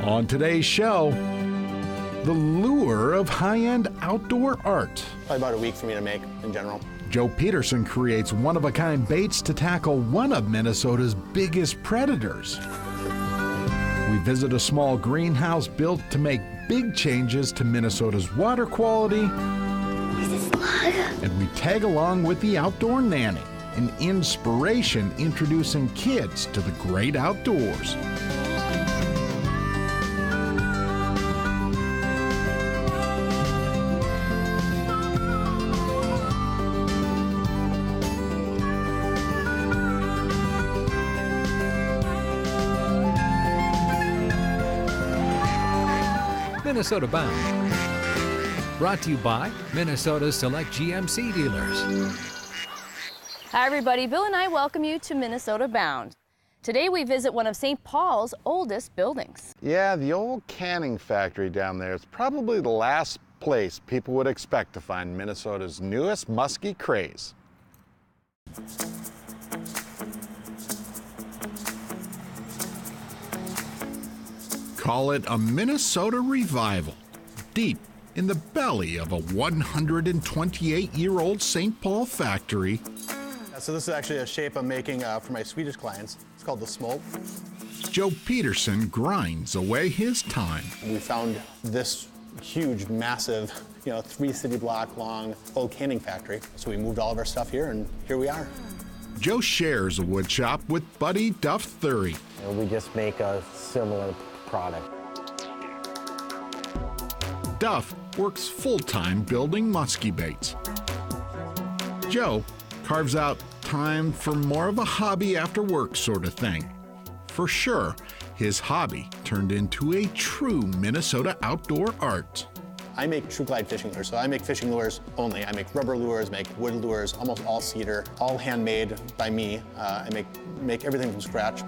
On today's show, the lure of high-end outdoor art. Probably about a week for me to make in general. Joe Peterson creates one-of-a-kind baits to tackle one of Minnesota's biggest predators. We visit a small greenhouse built to make big changes to Minnesota's water quality. And we tag along with the Outdoor Nanny, an inspiration introducing kids to the great outdoors. Minnesota Bound. Brought to you by Minnesota's select GMC dealers. Hi everybody, Bill and I welcome you to Minnesota Bound. Today we visit one of St. Paul's oldest buildings. Yeah, the old canning factory down there is probably the last place people would expect to find Minnesota's newest musky craze. Call it a Minnesota revival, deep in the belly of a 128-year-old St. Paul factory. So this is actually a shape I'm making for my Swedish clients. It's called the smoke. Joe Peterson grinds away his time. We found this huge, massive, 3 city block long old canning factory. So we moved all of our stuff here, and here we are. Joe shares a wood shop with buddy Duff Thury. We just make a similar product. Duff works full-time building musky baits. Joe carves out time for more of a hobby after work sort of thing. For sure, his hobby turned into a true Minnesota outdoor art. I make Tru Glide fishing lures, so I make fishing lures only. I make rubber lures, make wood lures, almost all cedar, all handmade by me. I make everything from scratch.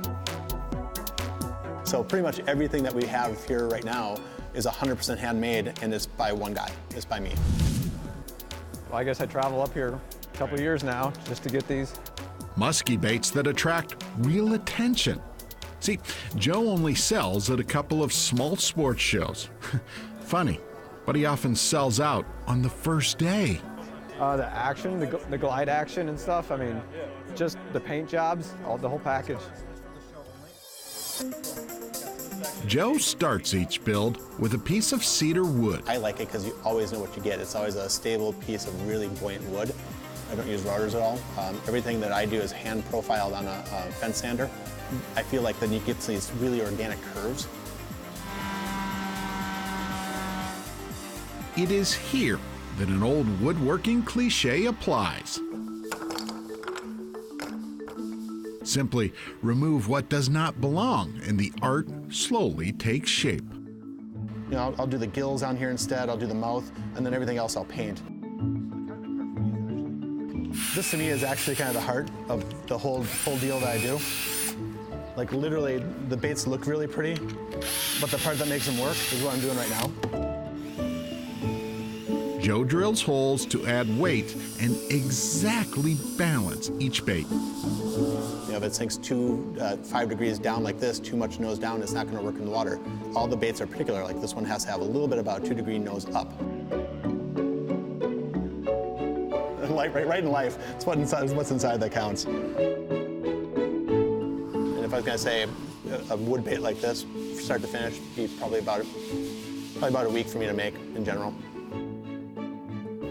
So pretty much everything that we have here right now is 100% handmade, and it's by one guy. It's by me. Well, I guess I travel up here a couple of years now just to get these. Musky baits that attract real attention. See, Joe only sells at a couple of small sports shows. Funny, but he often sells out on the first day. The action, the glide action and stuff, I mean, just the paint jobs, the whole package. Joe starts each build with a piece of cedar wood. I like it because you always know what you get. It's always a stable piece of really buoyant wood. I don't use routers at all. Everything that I do is hand profiled on a fence sander. I feel like then you get these really organic curves. It is here that an old woodworking cliche applies. Simply remove what does not belong, and the art slowly takes shape. I'll do the gills on here instead, I'll do the mouth, and then everything else I'll paint. This to me is actually kind of the heart of the whole deal that I do. Like literally, the baits look really pretty, but the part that makes them work is what I'm doing right now. Joe drills holes to add weight and exactly balance each bait. If it sinks 5 degrees down like this, too much nose down, it's not going to work in the water. All the baits are particular, like this one has to have a little bit about a 2-degree nose up. Right in life, it's what's inside that counts. And if I was going to say a wood bait like this, start to finish, be probably about a week for me to make in general.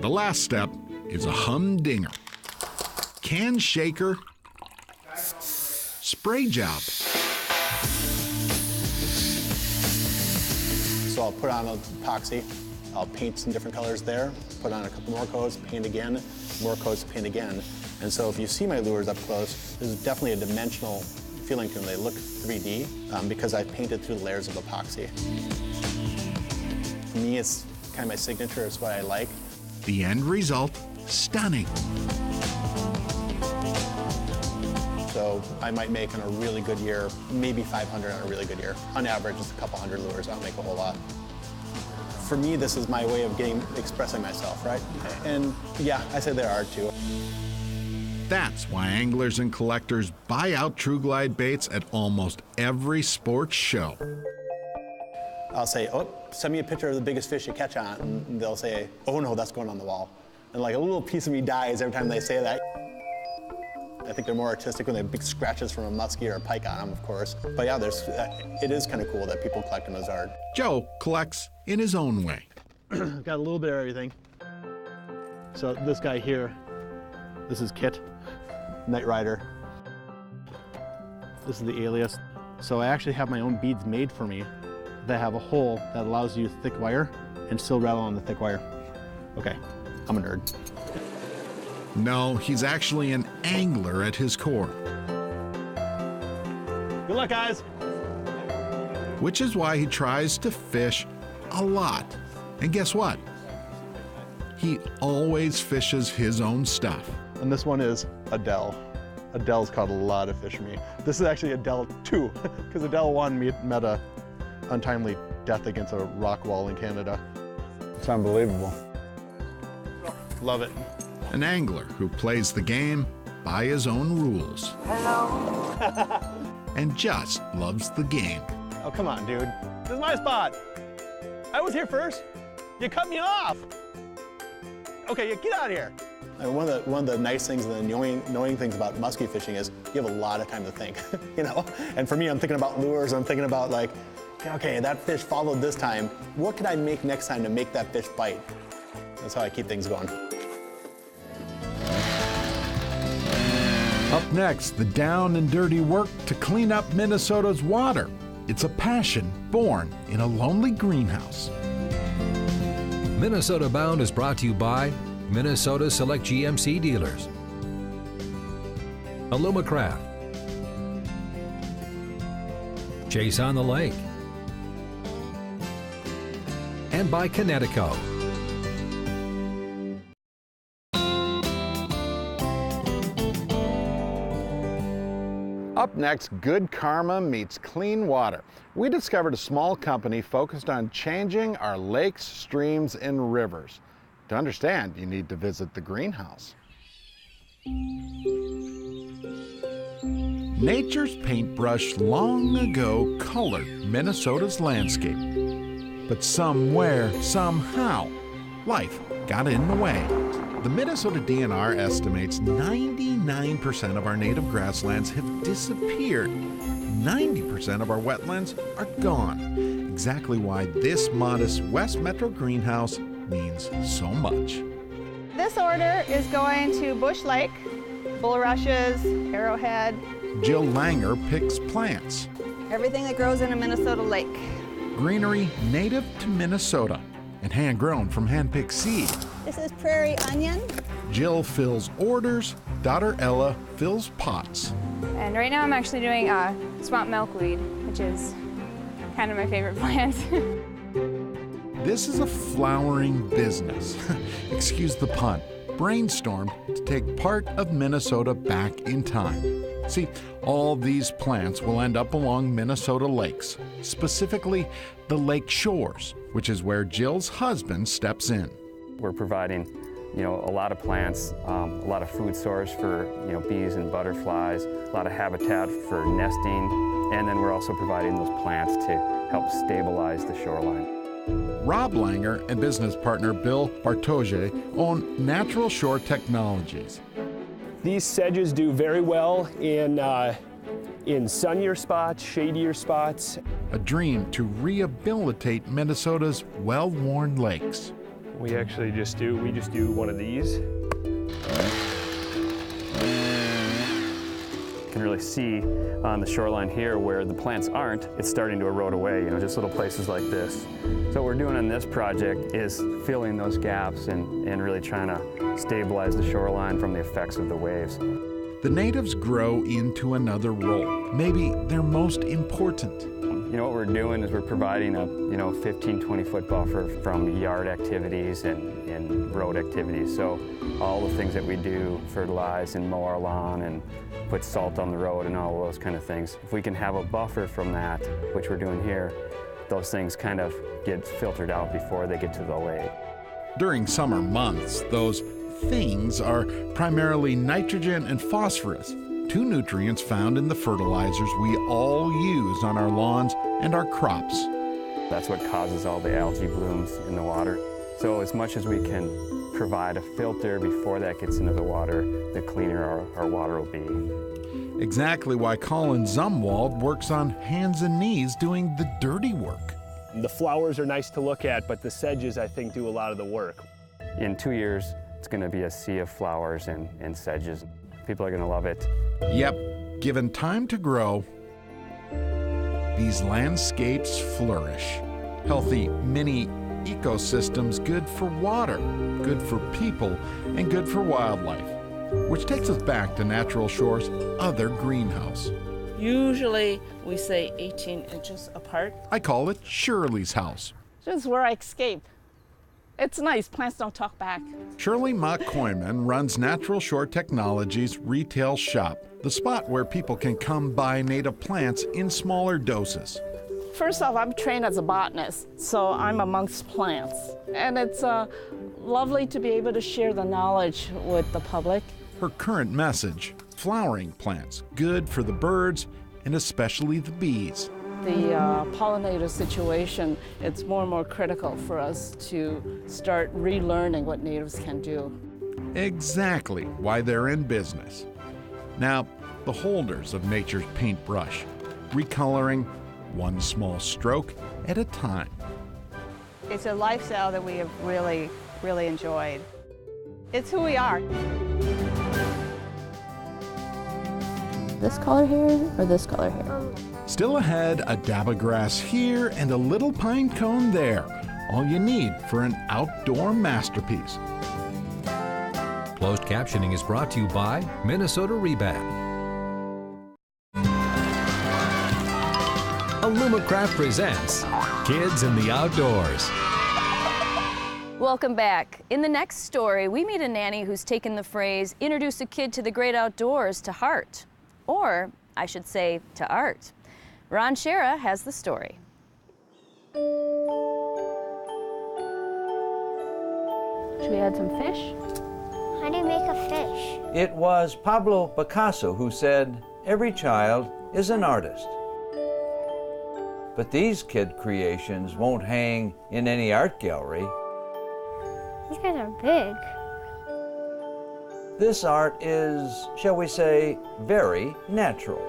The last step is a humdinger. Can shaker, spray job. So I'll put on epoxy, I'll paint some different colors there, put on a couple more coats, paint again, more coats, paint again. And so if you see my lures up close, there's definitely a dimensional feeling to them. They look 3D because I've painted through layers of epoxy. For me, it's kind of my signature, it's what I like. The end result, stunning. So I might make on a really good year, maybe 500 on a really good year. On average, just a couple hundred lures, I don't make a whole lot. For me, this is my way of expressing myself, right? And yeah, I say there are too. That's why anglers and collectors buy out Tru Glide baits at almost every sports show. I'll say, oh, send me a picture of the biggest fish you catch on, and they'll say, oh no, that's going on the wall. And like a little piece of me dies every time they say that. I think they're more artistic when they have big scratches from a muskie or a pike on them, of course. But yeah, it is kind of cool that people collect them as art. Joe collects in his own way. Got a little bit of everything. So this guy here, this is Kit, Night Rider. This is the Alias. So I actually have my own beads made for me that have a hole that allows you thick wire and still rattle on the thick wire. Okay, I'm a nerd. No, he's actually an angler at his core. Good luck, guys. Which is why he tries to fish a lot. And guess what? He always fishes his own stuff. And this one is Adele. Adele's caught a lot of fish for me. This is actually Adele 2, because Adele 1 met a untimely death against a rock wall in Canada. It's unbelievable. Love it. An angler who plays the game by his own rules. Hello. And just loves the game. Oh, come on, dude. This is my spot. I was here first. You cut me off. Okay, get out of here. One of the nice things and the annoying things about muskie fishing is you have a lot of time to think, you know? And for me, I'm thinking about lures. I'm thinking about like, okay, that fish followed this time. What could I make next time to make that fish bite? That's how I keep things going. Up next, the down and dirty work to clean up Minnesota's water. It's a passion born in a lonely greenhouse. Minnesota Bound is brought to you by Minnesota Select GMC dealers, Alumacraft, Chase on the Lake, and by Connecticut. Up next, good karma meets clean water. We discovered a small company focused on changing our lakes, streams, and rivers. To understand, you need to visit the greenhouse. Nature's paintbrush long ago colored Minnesota's landscape. But somewhere, somehow, life got in the way. The Minnesota DNR estimates 99% of our native grasslands have disappeared. 90% of our wetlands are gone. Exactly why this modest West Metro greenhouse means so much. This order is going to Bush Lake, bulrushes, arrowhead. Jill Langer picks plants. Everything that grows in a Minnesota lake. Greenery native to Minnesota and hand-grown from hand-picked seed. This is prairie onion. Jill fills orders, daughter Ella fills pots. And right now I'm actually doing swamp milkweed, which is kind of my favorite plant. This is a flowering business. Excuse the pun. Brainstorm to take part of Minnesota back in time. See, all these plants will end up along Minnesota lakes, specifically the lake shores, which is where Jill's husband steps in. We're providing, a lot of plants, a lot of food source for, bees and butterflies, a lot of habitat for nesting, and then we're also providing those plants to help stabilize the shoreline. Rob Langer and business partner Bill Bartoge own Natural Shore Technologies. These sedges do very well in sunnier spots, shadier spots. A dream to rehabilitate Minnesota's well-worn lakes. We actually just do one of these. You can really see on the shoreline here where the plants aren't, it's starting to erode away, just little places like this. So what we're doing on this project is filling those gaps and really trying to stabilize the shoreline from the effects of the waves. The natives grow into another role, maybe their most important. What we're doing is we're providing a 15, 20-foot buffer from yard activities and road activities. So all the things that we do, fertilize and mow our lawn and put salt on the road and all those kind of things. If we can have a buffer from that, which we're doing here, those things kind of get filtered out before they get to the lake. During summer months, those things are primarily nitrogen and phosphorus, two nutrients found in the fertilizers we all use on our lawns and our crops. That's what causes all the algae blooms in the water. So as much as we can provide a filter before that gets into the water, the cleaner our water will be. Exactly why Colin Zumwald works on hands and knees doing the dirty work. The flowers are nice to look at, but the sedges, I think, do a lot of the work. In 2 years, it's going to be a sea of flowers and sedges. People are going to love it. Yep, given time to grow, these landscapes flourish. Healthy mini ecosystems good for water, good for people, and good for wildlife. Which takes us back to Natural Shore's other greenhouse. Usually we say 18 inches apart. I call it Shirley's house. This is where I escape. It's nice, plants don't talk back. Shirley Mock-Koyman runs Natural Shore Technologies' retail shop, the spot where people can come buy native plants in smaller doses. First off, I'm trained as a botanist, so I'm amongst plants. And it's lovely to be able to share the knowledge with the public. Her current message, flowering plants, good for the birds and especially the bees. The pollinator situation, it's more and more critical for us to start relearning what natives can do. Exactly why they're in business. Now, the holders of nature's paintbrush, recoloring one small stroke at a time. It's a lifestyle that we have really, really enjoyed. It's who we are. This color here or this color here? Still ahead, a dab of grass here and a little pine cone there. All you need for an outdoor masterpiece. Closed captioning is brought to you by Minnesota Rebat. Illumicraft presents Kids in the Outdoors. Welcome back. In the next story, we meet a nanny who's taken the phrase, introduce a kid to the great outdoors, to heart. Or, I should say, to art. Ron Schara has the story. Should we add some fish? How do you make a fish? It was Pablo Picasso who said, "Every child is an artist." But these kid creations won't hang in any art gallery. These guys are big. This art is, shall we say, very natural.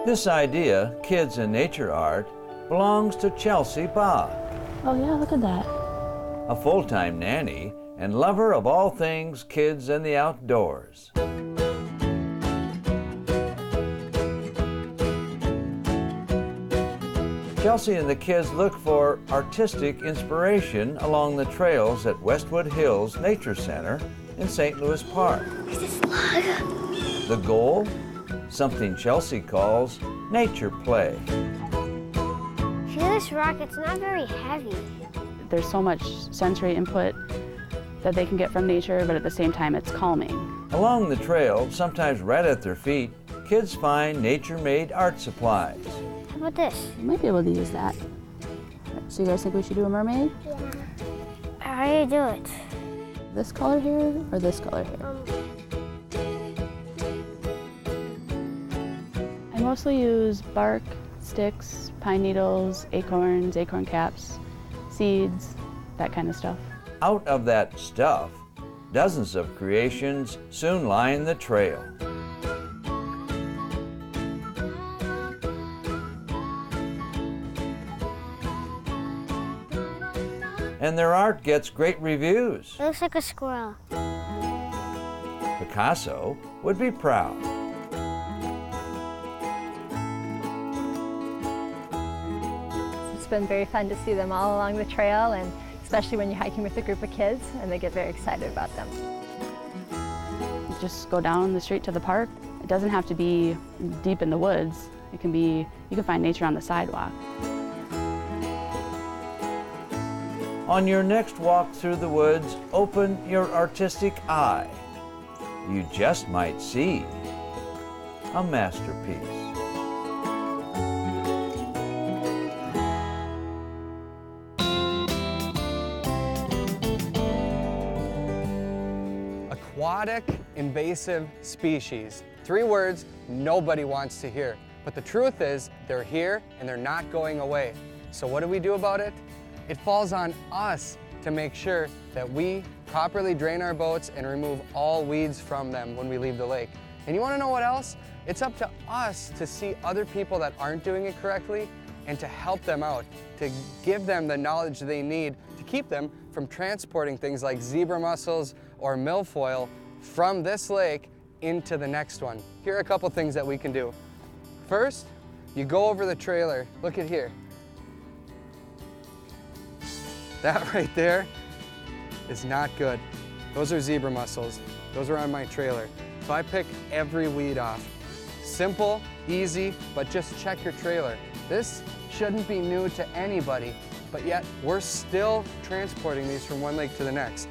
This idea, kids and nature art, belongs to Chelsea Ba, Oh yeah, look at that. a full-time nanny and lover of all things kids and the outdoors. Chelsea and the kids look for artistic inspiration along the trails at Westwood Hills Nature Center in St. Louis Park. Is this slug? The goal? Something Chelsea calls nature play. Feel this rock, it's not very heavy. There's so much sensory input that they can get from nature, but at the same time it's calming. Along the trail, sometimes right at their feet, kids find nature-made art supplies. How about this? You might be able to use that. So you guys think we should do a mermaid? Yeah. How do you do it? This color here or this color here? I mostly use bark, sticks, pine needles, acorns, acorn caps, seeds, that kind of stuff. Out of that stuff, dozens of creations soon line the trail. And their art gets great reviews. It looks like a squirrel. Picasso would be proud. It's been very fun to see them all along the trail, and especially when you're hiking with a group of kids and they get very excited about them. Just go down the street to the park. It doesn't have to be deep in the woods. It can be, you can find nature on the sidewalk. On your next walk through the woods, open your artistic eye. You just might see a masterpiece. Aquatic invasive species. 3 words nobody wants to hear. But the truth is, they're here and they're not going away. So what do we do about it? It falls on us to make sure that we properly drain our boats and remove all weeds from them when we leave the lake. And you want to know what else? It's up to us to see other people that aren't doing it correctly and to help them out, to give them the knowledge they need to keep them from transporting things like zebra mussels or milfoil from this lake into the next one. Here are a couple things that we can do. First, you go over the trailer. Look at here. That right there is not good. Those are zebra mussels. Those are on my trailer. So I pick every weed off. Simple, easy, but just check your trailer. This shouldn't be new to anybody, but yet we're still transporting these from one lake to the next.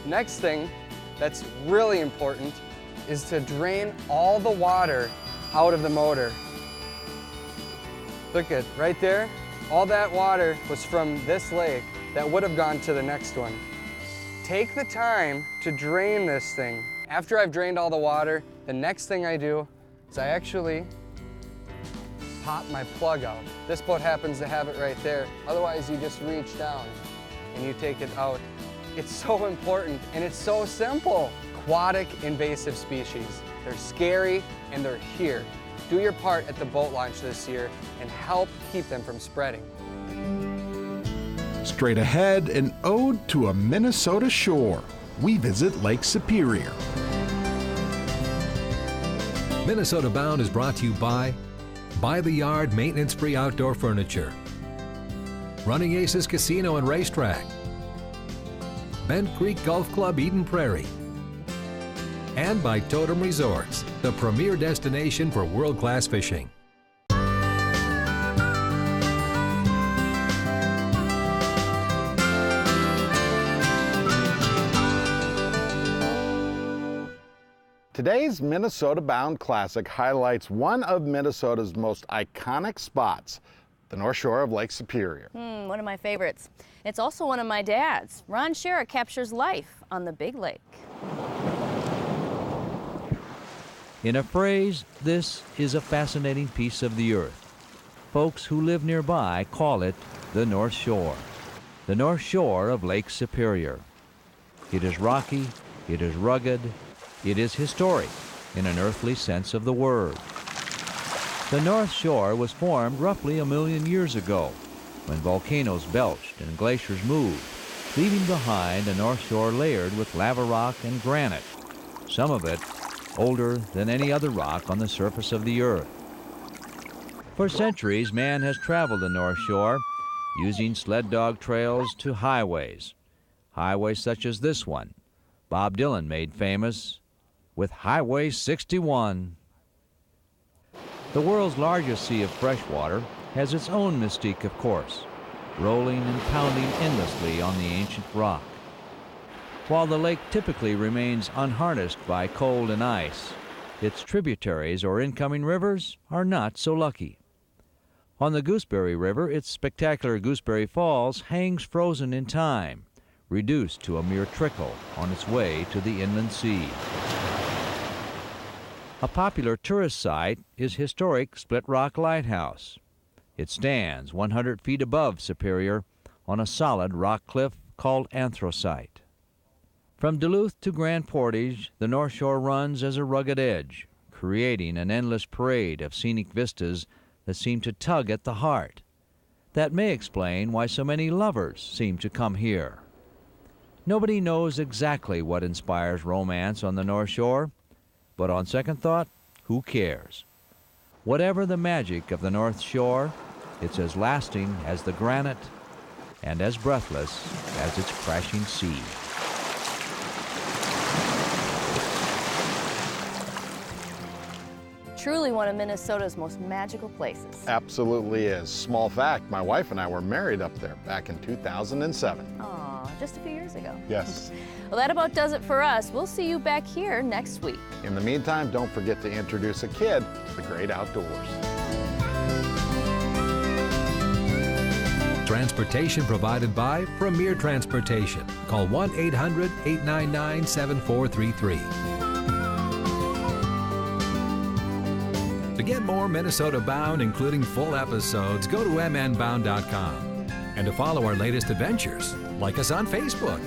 Next thing that's really important is to drain all the water out of the motor. Look at right there. All that water was from this lake that would have gone to the next one. Take the time to drain this thing. After I've drained all the water, the next thing I do is I actually pop my plug out. This boat happens to have it right there. Otherwise, you just reach down and you take it out. It's so important and it's so simple. Aquatic invasive species. They're scary and they're here. Do your part at the boat launch this year and help keep them from spreading. Straight ahead, an ode to a Minnesota shore. We visit Lake Superior. Minnesota Bound is brought to you by the Yard maintenance-free outdoor furniture, Running Aces Casino and Racetrack, Bent Creek Golf Club Eden Prairie, and by Totem Resorts, the premier destination for world-class fishing. Today's Minnesota Bound Classic highlights one of Minnesota's most iconic spots, the North Shore of Lake Superior. One of my favorites. It's also one of my dad's. Ron Schara captures life on the Big Lake. In a phrase, this is a fascinating piece of the earth. Folks who live nearby call it the North Shore. The North Shore of Lake Superior. It is rocky, it is rugged, it is historic in an earthly sense of the word. The North Shore was formed roughly 1 million years ago when volcanoes belched and glaciers moved, leaving behind a North Shore layered with lava rock and granite, some of it older than any other rock on the surface of the earth. For centuries, man has traveled the North Shore, using sled dog trails to highways. Highways such as this one, Bob Dylan made famous with Highway 61. The world's largest sea of fresh water has its own mystique, of course, rolling and pounding endlessly on the ancient rock. While the lake typically remains unharnessed by cold and ice, its tributaries or incoming rivers are not so lucky. On the Gooseberry River, its spectacular Gooseberry Falls hangs frozen in time, reduced to a mere trickle on its way to the inland sea. A popular tourist site is historic Split Rock Lighthouse. It stands 100 feet above Superior on a solid rock cliff called anthracite. From Duluth to Grand Portage, the North Shore runs as a rugged edge, creating an endless parade of scenic vistas that seem to tug at the heart. That may explain why so many lovers seem to come here. Nobody knows exactly what inspires romance on the North Shore, but on second thought, who cares? Whatever the magic of the North Shore, it's as lasting as the granite and as breathless as its crashing sea. Truly one of Minnesota's most magical places. Absolutely is. Small fact, my wife and I were married up there back in 2007. Aw, just a few years ago. Yes. Well, that about does it for us. We'll see you back here next week. In the meantime, don't forget to introduce a kid to the great outdoors. Transportation provided by Premier Transportation. Call 1-800-899-7433. get more Minnesota Bound, including full episodes, go to mnbound.com. And to follow our latest adventures, like us on Facebook.